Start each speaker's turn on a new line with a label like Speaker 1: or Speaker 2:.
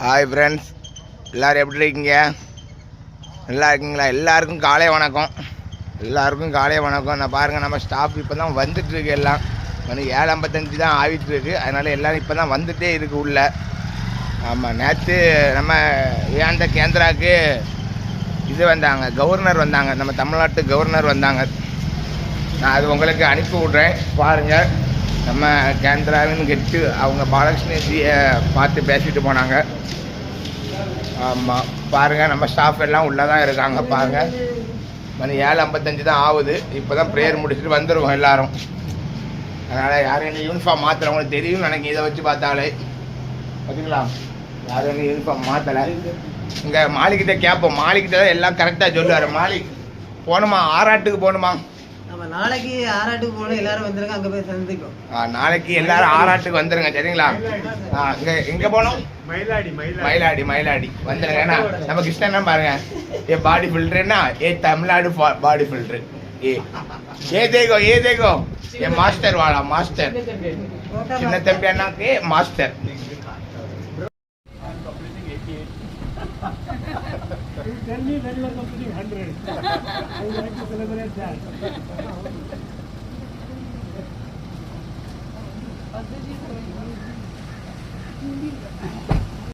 Speaker 1: Hi friends, எல்லோரும் எப்படி இருக்கீங்க? நல்லா இருக்கீங்களா? எல்லாருக்கும் காலை வணக்கம். நான் பாருங்கள், நம்ம ஸ்டாஃப் இப்போ தான் வந்துட்டுருக்கு. எல்லாம் மணி 7:55 தான் ஆகிட்டுருக்கு. அதனால் எல்லோரும் இப்போ தான் வந்துகிட்டே இருக்குது உள்ள. ஆமாம், நேற்று நம்ம வேந்த கேந்திராவுக்கு இது வந்தாங்க, கவர்னர் வந்தாங்க, நம்ம தமிழ்நாட்டு கவர்னர் வந்தாங்க. நான் அது உங்களுக்கு அனுப்பி விட்றேன், பாருங்கள். நம்ம கேந்திராவின் கெட்டு அவங்க பாலகிருஷ்ணஜியை பார்த்து பேசிட்டு போனாங்க. ஆமாம், பாருங்கள், நம்ம ஸ்டாஃப் எல்லாம் உள்ளே தான் இருக்காங்க. பாருங்கள், மணி 7:55 தான் ஆகுது. இப்போ தான் ப்ரேயர் முடிச்சுட்டு வந்துடுவோம் எல்லோரும். அதனால் யாரும் என்ன யூனிஃபார்ம் மாற்றுறவங்களுக்கு தெரியும் நினைக்கிறேன். இதை வச்சு பார்த்தாலே பார்த்தீங்களா, யாரும் என்ன யூனிஃபார்ம் மாற்றலை. இங்கே மாலிக்கிட்ட கேட்போம், மாலிக்கிட்ட தான் எல்லாம் கரெக்டாக சொல்லுவார். மாலிக் போகணுமா? ஆராட்டுக்கு போகணுமா?
Speaker 2: நாளைக்கு ஆராட்டுக்கு போகணும். எல்லாரும் வந்துருங்க, அங்கே போய் சந்திப்போம்.
Speaker 1: நாளைக்கு எல்லாரும் ஆராட்டுக்கு வந்துருங்க, சரிங்களா? எங்கே போகணும்? மயிலாடி வந்துருங்க. ஏன்னா நம்ம கிருஷ்ணன் பாருங்க, ஏ பாடி ஃபில்டர்னா ஏ தமிழ்நாடு பாடி ஃபில்டர். ஏ தேகோ ஏ மாஸ்டர் வாடா, மாஸ்டர். சின்ன தம்பி அண்ணாக்கு master.
Speaker 3: Tell me when you are completing 100. I would like to celebrate that.